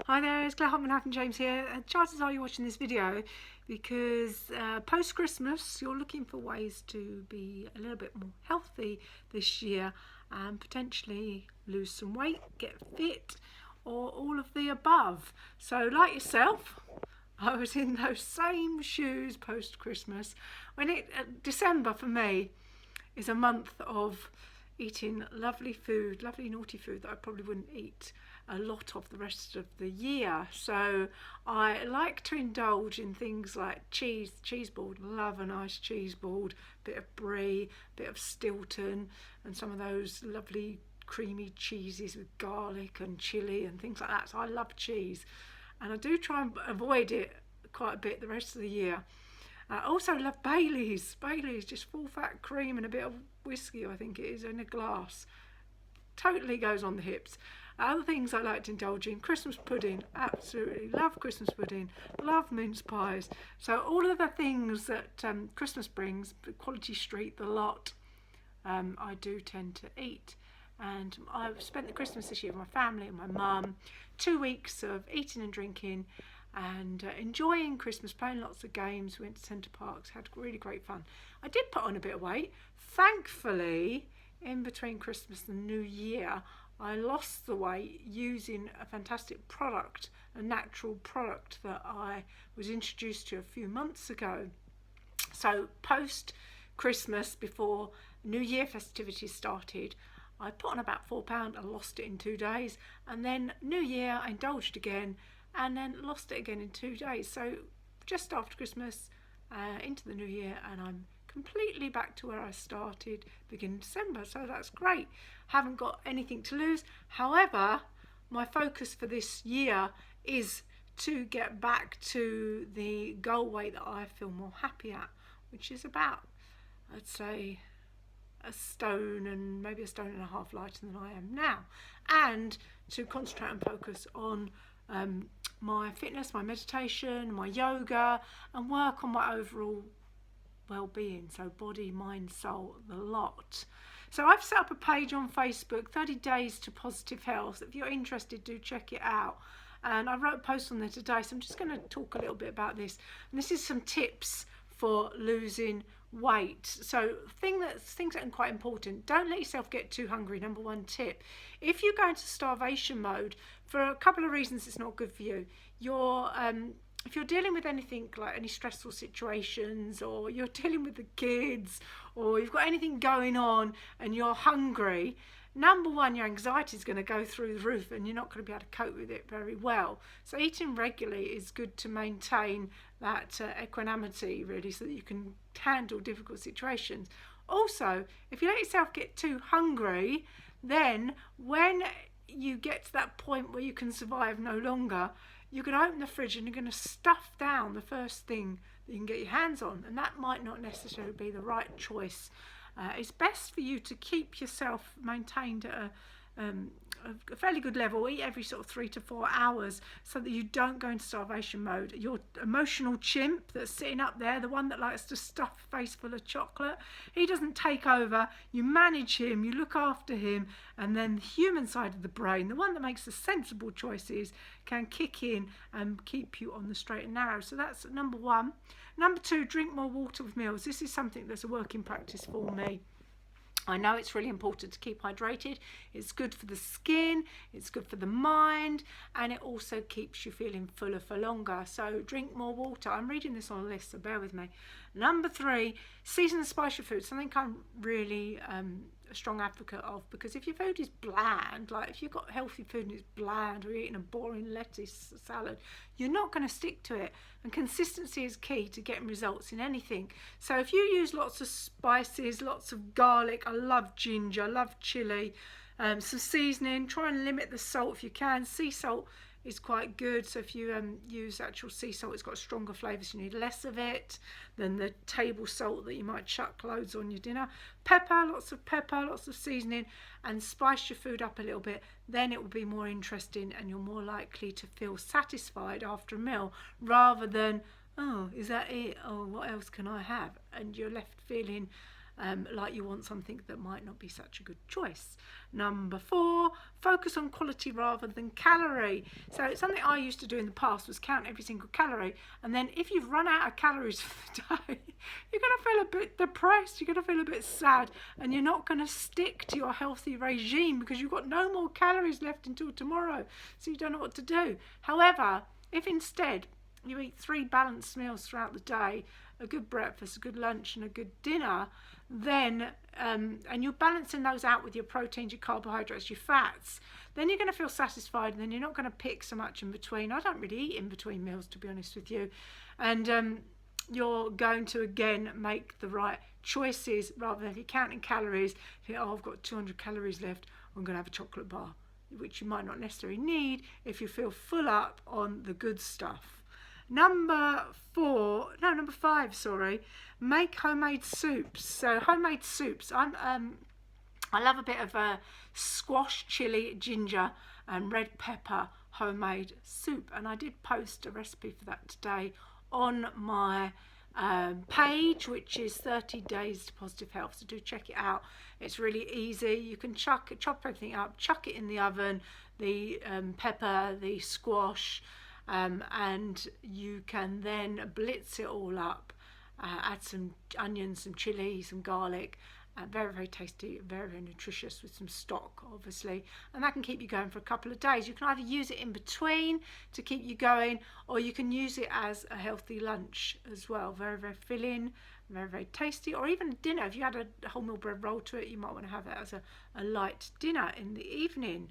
Hi there, it's Claire Hopman and James here. Chances are you're watching this video because post-Christmas you're looking for ways to be a little bit more healthy this year and potentially lose some weight, get fit, or all of the above. So like yourself, I was in those same shoes post-Christmas. December for me is a month of eating lovely food, lovely naughty food that I probably wouldn't eat a lot of the rest of the year. So I like to indulge in things like cheese board. Love a nice cheese board, bit of brie, bit of Stilton, and some of those lovely creamy cheeses with garlic and chilli and things like that. So I love cheese, and I do try and avoid it quite a bit the rest of the year. I also love Baileys. Baileys, just full fat cream and a bit of whiskey, I think it is, in a glass. Totally goes on the hips. Other things I like to indulge in: Christmas pudding, absolutely love Christmas pudding, love mince pies. So all of the things that Christmas brings, Quality Street, the lot, I do tend to eat. And I've spent the Christmas this year with my family and my mum, 2 weeks of eating and drinking and enjoying Christmas, playing lots of games, went to Centre Parks, had really great fun. I did put on a bit of weight. Thankfully, in between Christmas and New Year, I lost the weight using a fantastic product, a natural product that I was introduced to a few months ago. So post Christmas, before New Year festivities started, I put on about £4. I lost it in 2 days, and then New Year I indulged again and then lost it again in 2 days. So just after Christmas into the New Year, and I'm completely back to where I started beginning December. So that's great. Haven't got anything to lose. However, my focus for this year is to get back to the goal weight that I feel more happy at, which is about, I'd say, a stone and maybe a stone and a half lighter than I am now, and to concentrate and focus on my fitness, my meditation, my yoga, and work on my overall well-being, so body, mind, soul, the lot. So I've set up a page on Facebook, 30 Days to Positive Health. If you're interested, do check it out. And I wrote a post on there today, so I'm just going to talk a little bit about this. And this is some tips for losing weight. So things that are quite important: don't let yourself get too hungry. Number one tip: if you go into starvation mode, for a couple of reasons it's not good for you. If you're dealing with anything like any stressful situations, or you're dealing with the kids, or you've got anything going on and you're hungry, number one, your anxiety is going to go through the roof and you're not going to be able to cope with it very well. So eating regularly is good to maintain that equanimity, really, so that you can handle difficult situations. Also, if you let yourself get too hungry, then when you get to that point where you can survive no longer, you can open the fridge and you're going to stuff down the first thing that you can get your hands on, and that might not necessarily be the right choice. It's best for you to keep yourself maintained at a fairly good level. Eat every sort of 3 to 4 hours so that you don't go into starvation mode. Your emotional chimp that's sitting up there, the one that likes to stuff a face full of chocolate, he doesn't take over. You manage him, you look after him, and then the human side of the brain, the one that makes the sensible choices, can kick in and keep you on the straight and narrow. So that's number one. Number two, drink more water with meals. This is something that's a working practice for me. I know it's really important to keep hydrated. It's good for the skin, it's good for the mind, and it also keeps you feeling fuller for longer. So drink more water. I'm reading this on a list, so bear with me. Number three, season and spice your food. Something I'm really a strong advocate of, because if your food is bland, like if you've got healthy food and it's bland, or you're eating a boring lettuce salad, you're not going to stick to it. And consistency is key to getting results in anything. So if you use lots of spices, lots of garlic, I love ginger, I love chili, some seasoning, try and limit the salt if you can. Sea salt is quite good, so if you use actual sea salt, it's got stronger flavours, you need less of it than the table salt that you might chuck loads on your dinner. Pepper, lots of seasoning, and spice your food up a little bit. Then it will be more interesting and you're more likely to feel satisfied after a meal, rather than, oh, is that it? Oh, what else can I have? And you're left feeling like you want something that might not be such a good choice. Number 4, focus on quality rather than calorie. So something I used to do in the past was count every single calorie, and then if you've run out of calories for the day, you're going to feel a bit depressed, you're going to feel a bit sad, and you're not going to stick to your healthy regime because you've got no more calories left until tomorrow, so you don't know what to do. However, if instead you eat 3 balanced meals throughout the day, a good breakfast, a good lunch and a good dinner, then and you're balancing those out with your proteins, your carbohydrates, your fats, then you're going to feel satisfied, and then you're not going to pick so much in between. I don't really eat in between meals, to be honest with you. And you're going to again make the right choices rather than if you're counting calories, you think, oh, I've got 200 calories left, I'm going to have a chocolate bar, which you might not necessarily need if you feel full up on the good stuff. Number 5, sorry, make homemade soups. So homemade soups, I love a bit of squash, chili, ginger and red pepper homemade soup, and I did post a recipe for that today on my page, which is 30 Days to Positive Health, so do check it out. It's really easy. You can chop everything up, chuck it in the oven, the pepper, the squash, and you can then blitz it all up, add some onions, some chili, some garlic, very, very tasty, very, very nutritious with some stock, obviously, and that can keep you going for a couple of days. You can either use it in between to keep you going, or you can use it as a healthy lunch as well. Very, very filling, very, very tasty, or even dinner. If you add a wholemeal bread roll to it, you might want to have it as a light dinner in the evening.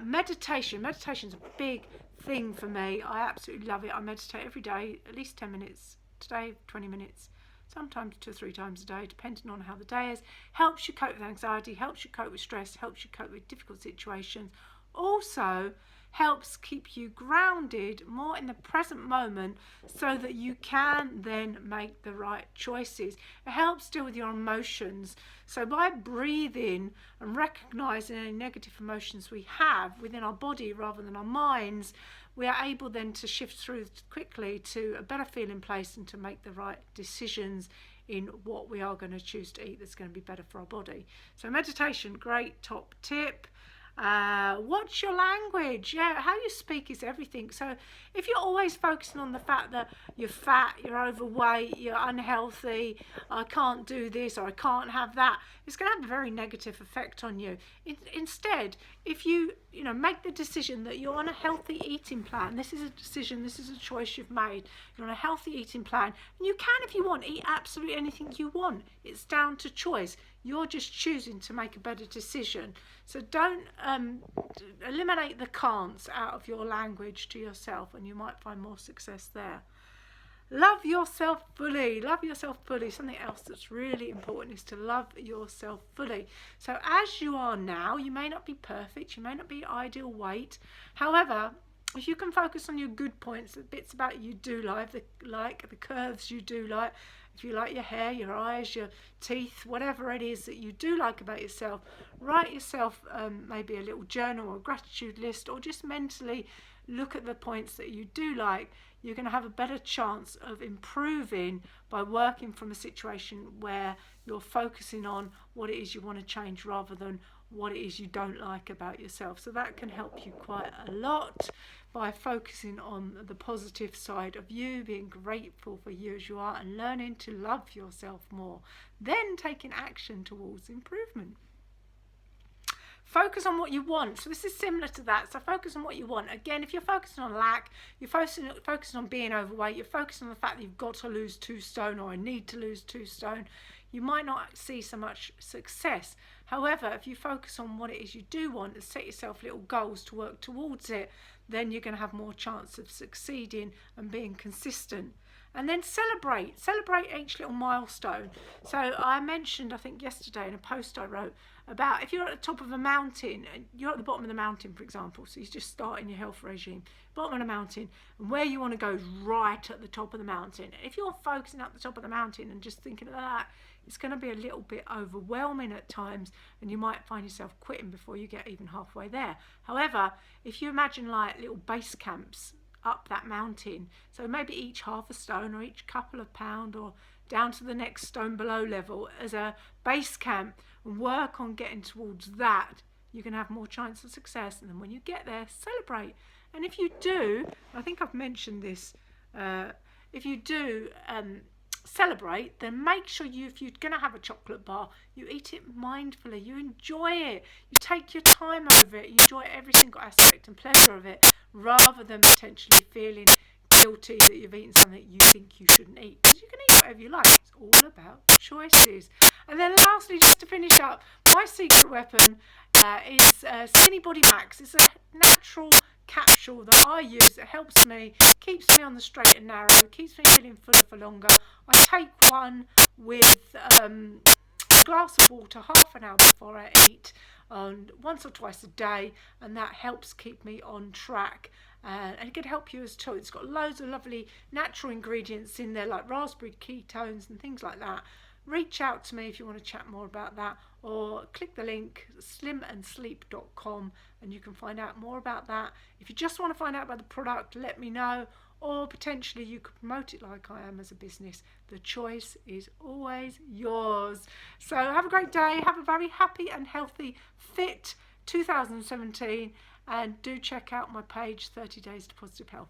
Meditation's a big thing for me. I absolutely love it. I meditate every day, at least 10 minutes. Today, 20 minutes. Sometimes 2 or 3 times a day, depending on how the day is. Helps you cope with anxiety, helps you cope with stress, helps you cope with difficult situations. Also helps keep you grounded more in the present moment so that you can then make the right choices. It helps deal with your emotions. So by breathing and recognizing any negative emotions we have within our body rather than our minds, we are able then to shift through quickly to a better feeling place and to make the right decisions in what we are going to choose to eat that's going to be better for our body. So meditation, great top tip. Watch your language. Yeah, how you speak is everything. So if you're always focusing on the fact that you're fat, you're overweight, you're unhealthy, I can't do this or I can't have that, it's going to have a very negative effect on you. Instead, if you make the decision that you're on a healthy eating plan, this is a decision, this is a choice you've made, you're on a healthy eating plan, and you can, if you want, eat absolutely anything you want. It's down to choice. You're just choosing to make a better decision. So don't eliminate the can'ts out of your language to yourself, and you might find more success there. Love yourself fully. Love yourself fully. Something else that's really important is to love yourself fully. So as you are now, you may not be perfect, you may not be ideal weight. However, if you can focus on your good points, the bits about you do like, the curves you do like, if you like your hair, your eyes, your teeth, whatever it is that you do like about yourself, write yourself maybe a little journal or a gratitude list, or just mentally look at the points that you do like. You're going to have a better chance of improving by working from a situation where you're focusing on what it is you want to change rather than what it is you don't like about yourself. So that can help you quite a lot by focusing on the positive side of you, being grateful for you as you are, and learning to love yourself more, then taking action towards improvement. Focus on what you want. So this is similar to that. So focus on what you want. Again, if you're focusing on lack, you're focusing on being overweight, you're focusing on the fact that you've got to lose 2 stone or I need to lose 2 stone, you might not see so much success. However, if you focus on what it is you do want and set yourself little goals to work towards it, then you're going to have more chance of succeeding and being consistent. And then celebrate each little milestone. So I mentioned, I think yesterday in a post I wrote, about if you're at the top of a mountain, and you're at the bottom of the mountain, for example, so you're just starting your health regime, bottom of the mountain, and where you want to go is right at the top of the mountain. If you're focusing at the top of the mountain and just thinking of that, it's going to be a little bit overwhelming at times, and you might find yourself quitting before you get even halfway there. However, if you imagine like little base camps up that mountain, so maybe each half a stone or each couple of pound or down to the next stone below level as a base camp and work on getting towards that, you can have more chance of success. And then when you get there, celebrate. And if you do, I think I've mentioned this, if you do celebrate, then make sure if you're going to have a chocolate bar, you eat it mindfully, you enjoy it, you take your time over it, you enjoy every single aspect and pleasure of it, rather than potentially feeling guilty that you've eaten something you think you shouldn't eat. Because you can eat whatever you like. It's all about choices. And then lastly, just to finish up, my secret weapon is Skinny Body Max. It's a natural capsule that I use. It helps me, keeps me on the straight and narrow, keeps me feeling fuller for longer. I take one with a glass of water half an hour before I eat, once or twice a day, and that helps keep me on track. And it can help you as too. It's got loads of lovely natural ingredients in there, like raspberry ketones and things like that. Reach out to me if you want to chat more about that, or click the link slimandsleep.com and you can find out more about that. If you just want to find out about the product, let me know, or potentially you could promote it like I am as a business. The choice is always yours. So have a great day, have a very happy and healthy fit 2017, and do check out my page 30 Days to Positive Health.